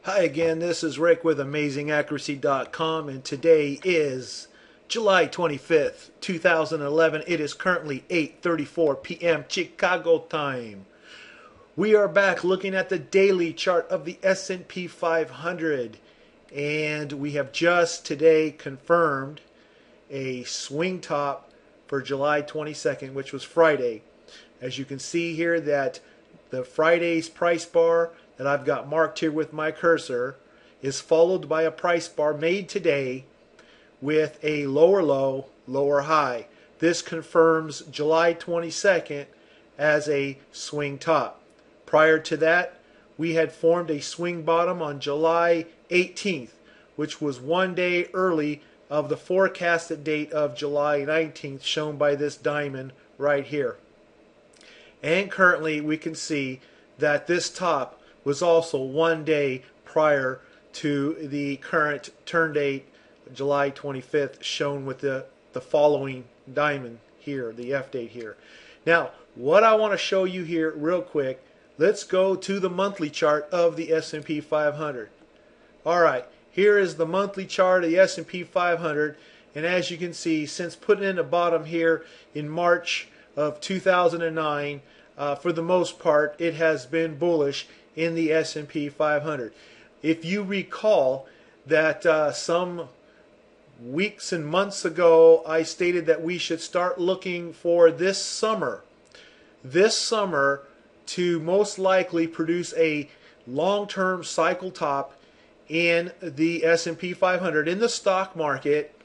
Hi again, this is Rick with AmazingAccuracy.com, and today is July 25th, 2011. It is currently 8:34 p.m. Chicago time. We are back looking at the daily chart of the SP 500, and we have just today confirmed a swing top for July 22nd, which was Friday. As you can see here, that the Friday's price bar that I've got marked here with my cursor is followed by a price bar made today with a lower low, lower high. This confirms July 22nd as a swing top. Prior to that, we had formed a swing bottom on July 18th, which was one day early of the forecasted date of July 19th, shown by this diamond right here. And currently we can see that this top was also one day prior to the current turn date, July 25th, shown with the following diamond here, the F date here. Now, what I want to show you here real quick, let's go to the monthly chart of the S&P 500. Alright, here is the monthly chart of the S&P 500, and as you can see, since putting in the bottom here in March of 2009, for the most part, it has been bullish in the S&P 500. If you recall that some weeks and months ago I stated that we should start looking for this summer to most likely produce a long-term cycle top in the S&P 500 in the stock market,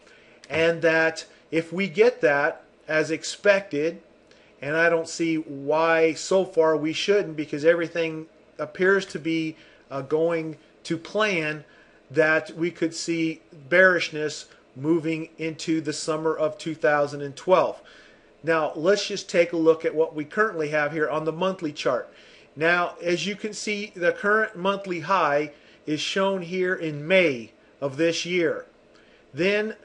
and that if we get that as expected, and I don't see why so far we shouldn't, because everything appears to be going to plan, that we could see bearishness moving into the summer of 2012. Now let's just take a look at what we currently have here on the monthly chart. Now, as you can see, the current monthly high is shown here in May of this year. Then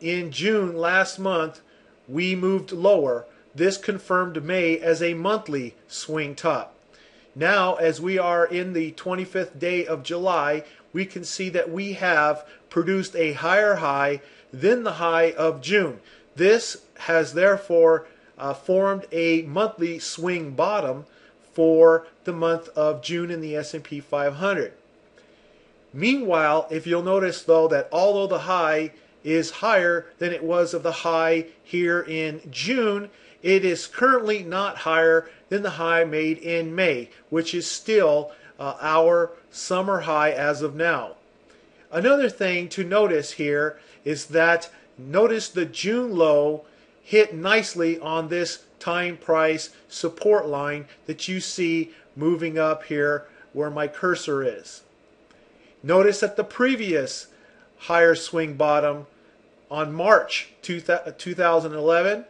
in June last month we moved lower. This confirmed May as a monthly swing top. Now, as we are in the 25th day of July, we can see that we have produced a higher high than the high of June. This has therefore formed a monthly swing bottom for the month of June in the S&P 500. Meanwhile, if you'll notice though that although the high is higher than it was of the high here in June, it is currently not higher than the high made in May, which is still our summer high as of now. Another thing to notice here is that notice the June low hit nicely on this time price support line that you see moving up here where my cursor is. Notice that the previous higher swing bottom on March 2011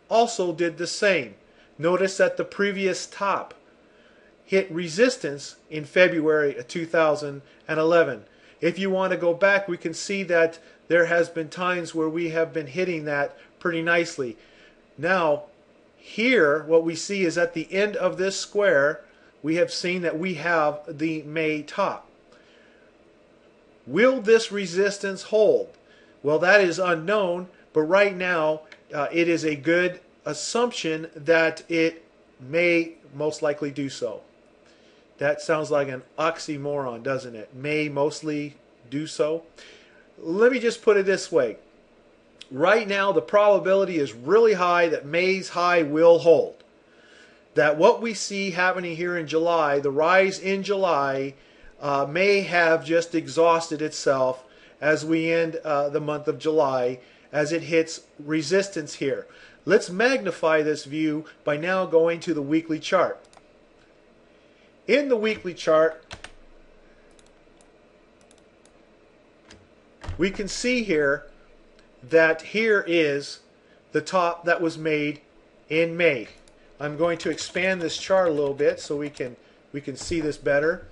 also did the same. Notice that the previous top hit resistance in February of 2011. If you want to go back, we can see that there has been times where we have been hitting that pretty nicely. Now, here what we see is at the end of this square, we have seen that we have the May top. Will this resistance hold? Well, that is unknown, but right now it is a good assumption that it may most likely do so. That sounds like an oxymoron, doesn't it? May mostly do so. Let me just put it this way. Right now the probability is really high that May's high will hold. That what we see happening here in July, the rise in July, may have just exhausted itself as we end the month of July, as it hits resistance here. Let's magnify this view by now going to the weekly chart. In the weekly chart, we can see here that here is the top that was made in May. I'm going to expand this chart a little bit so we can see this better.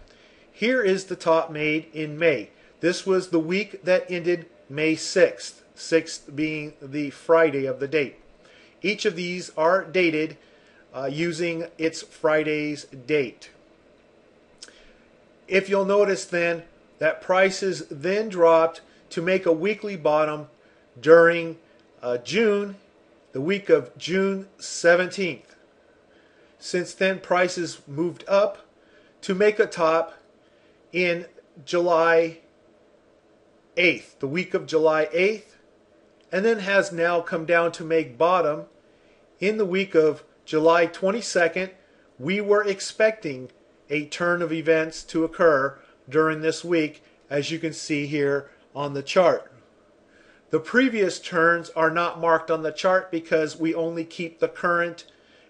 Here is the top made in May. This was the week that ended May 6th, 6th being the Friday of the date. Each of these are dated using its Friday's date. If you'll notice then, that prices then dropped to make a weekly bottom during June, the week of June 17th. Since then, prices moved up to make a top in July 8th, the week of July 8th, and then has now come down to make bottom in the week of July 22nd. We were expecting a turn of events to occur during this week, as you can see here on the chart. The previous turns are not marked on the chart because we only keep the current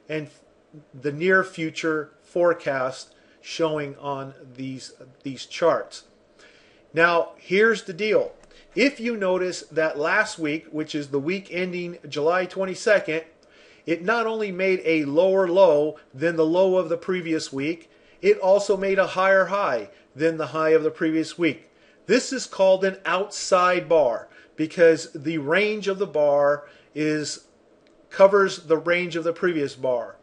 and the near future forecast showing on these charts. Now, here's the deal. If you notice that last week, which is the week ending July 22nd, it not only made a lower low than the low of the previous week, it also made a higher high than the high of the previous week. This is called an outside bar because the range of the bar covers the range of the previous bar.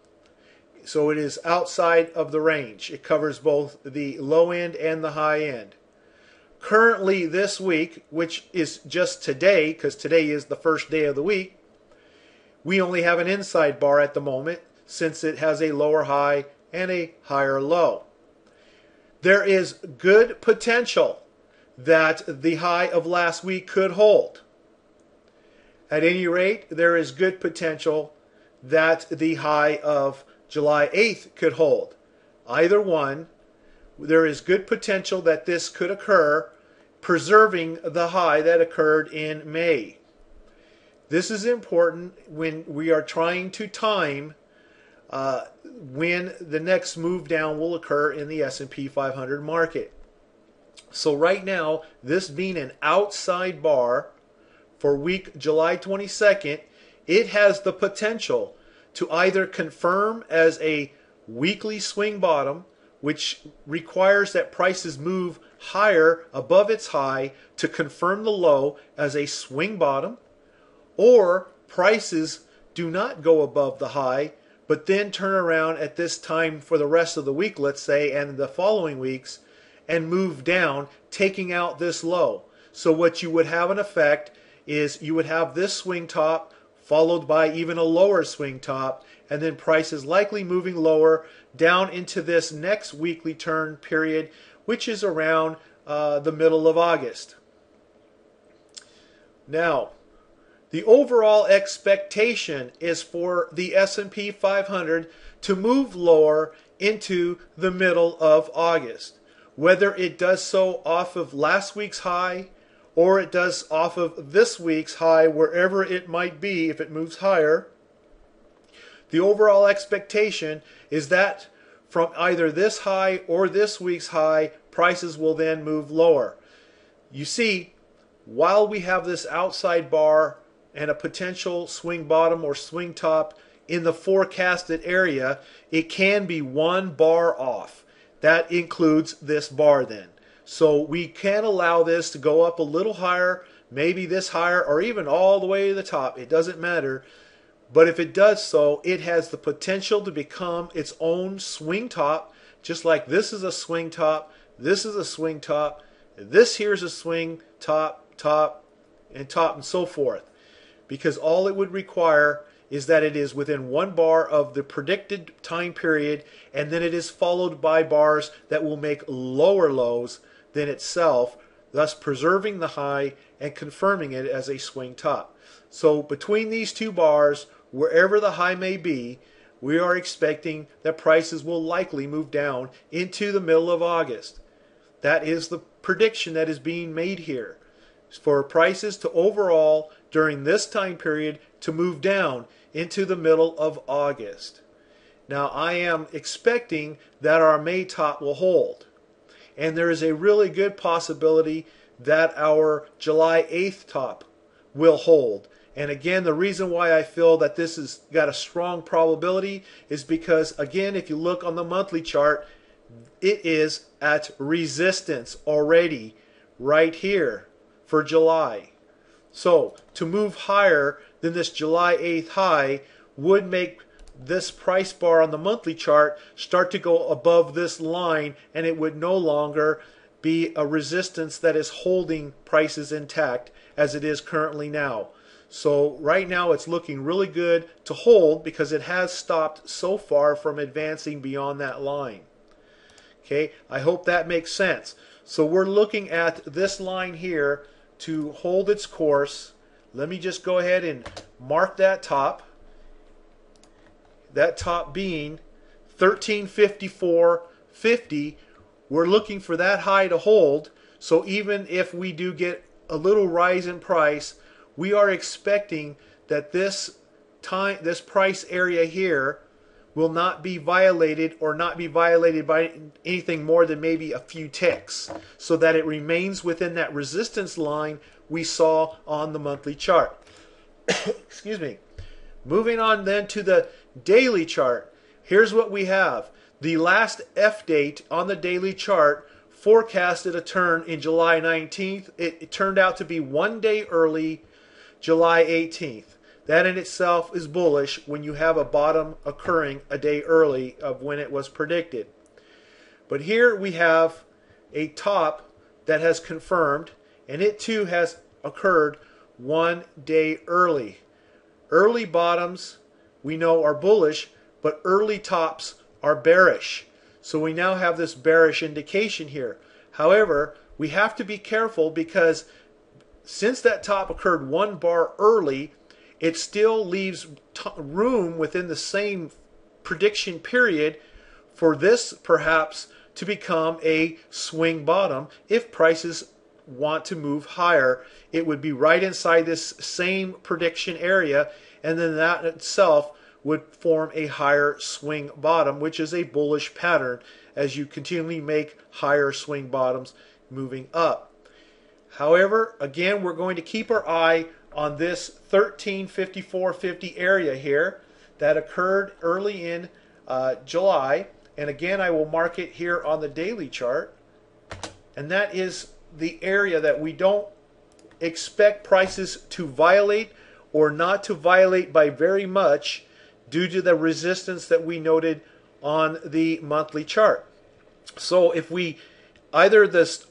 So it is outside of the range. It covers both the low end and the high end. Currently this week, which is just today, because today is the first day of the week, we only have an inside bar at the moment since it has a lower high and a higher low. There is good potential that the high of last week could hold. At any rate, there is good potential that the high of July 8th could hold. Either one, there is good potential that this could occur, preserving the high that occurred in May. This is important when we are trying to time when the next move down will occur in the S&P 500 market. So right now, this being an outside bar for week July 22nd, it has the potential to either confirm as a weekly swing bottom, which requires that prices move higher above its high to confirm the low as a swing bottom, or prices do not go above the high, but then turn around at this time for the rest of the week, let's say, and the following weeks, and move down, taking out this low. So what you would have in effect is you would have this swing top followed by even a lower swing top, and then prices likely moving lower down into this next weekly turn period, which is around the middle of August. Now, the overall expectation is for the S&P 500 to move lower into the middle of August. Whether it does so off of last week's high or it does off of this week's high, wherever it might be, if it moves higher, the overall expectation is that from either this high or this week's high, prices will then move lower. You see, while we have this outside bar and a potential swing bottom or swing top in the forecasted area, it can be one bar off. That includes this bar then. So we can allow this to go up a little higher, maybe this higher, or even all the way to the top. It doesn't matter. But if it does so, it has the potential to become its own swing top, just like this is a swing top, this is a swing top, this here's a swing top, top, and so forth. Because all it would require is that it is within one bar of the predicted time period, and then it is followed by bars that will make lower lows than itself, thus preserving the high and confirming it as a swing top. So between these two bars, wherever the high may be, we are expecting that prices will likely move down into the middle of August. That is the prediction that is being made here, for prices to overall, during this time period, to move down into the middle of August. Now, I am expecting that our May top will hold. And there is a really good possibility that our July 8th top will hold. And again, the reason why I feel that this has got a strong probability is because, again, if you look on the monthly chart, it is at resistance already right here for July. So to move higher than this July 8th high would make this price bar on the monthly chart start to go above this line, and it would no longer be a resistance that is holding prices intact as it is currently now. So right now it's looking really good to hold because it has stopped so far from advancing beyond that line. Okay, I hope that makes sense. So we're looking at this line here to hold its course. Let me just go ahead and mark that top. That top being 1354.50. We're looking for that high to hold. So even if we do get a little rise in price, we are expecting that this price area here will not be violated, or not be violated by anything more than maybe a few ticks, so that it remains within that resistance line we saw on the monthly chart. Excuse me. Moving on then to the daily chart. Here's what we have. The last F date on the daily chart forecasted a turn in July 19th. It turned out to be one day early, July 18th. That in itself is bullish when you have a bottom occurring a day early of when it was predicted. But here we have a top that has confirmed, and it too has occurred one day early. Early bottoms we know are bullish, but early tops are bearish. So we now have this bearish indication here. However, we have to be careful because since that top occurred one bar early, it still leaves room within the same prediction period for this perhaps to become a swing bottom. If prices want to move higher, it would be right inside this same prediction area, and then that itself would form a higher swing bottom, which is a bullish pattern as you continually make higher swing bottoms moving up. However, again, we're going to keep our eye on this 1354.50 area here that occurred early in July. And again, I will mark it here on the daily chart. And that is the area that we don't expect prices to violate, or not to violate by very much, due to the resistance that we noted on the monthly chart. So if we, either this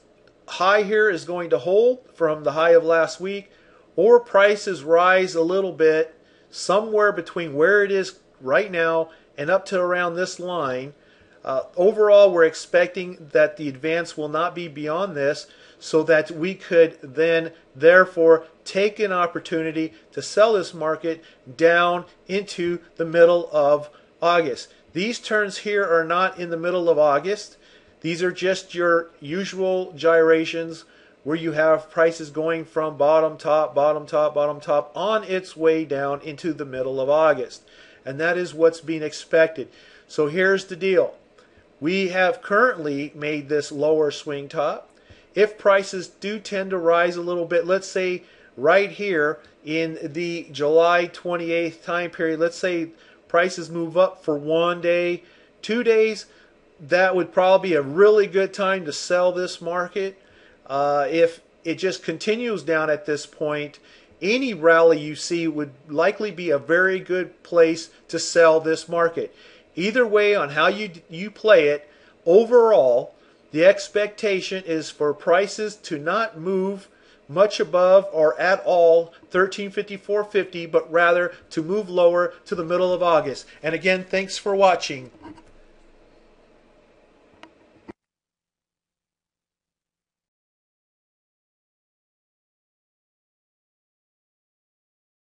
high here is going to hold from the high of last week, or prices rise a little bit somewhere between where it is right now and up to around this line. Overall, we're expecting that the advance will not be beyond this, so that we could then therefore take an opportunity to sell this market down into the middle of August. These turns here are not in the middle of August. These are just your usual gyrations where you have prices going from bottom, top, bottom, top, bottom, top on its way down into the middle of August. And that is what's being expected. So here's the deal. We have currently made this lower swing top. If prices do tend to rise a little bit, let's say right here in the July 28th time period, let's say prices move up for 1 day, 2 days, that would probably be a really good time to sell this market. If it just continues down at this point, any rally you see would likely be a very good place to sell this market. Either way, on how you play it, overall, the expectation is for prices to not move much above or at all 1354.50, but rather to move lower to the middle of August. And again, thanks for watching.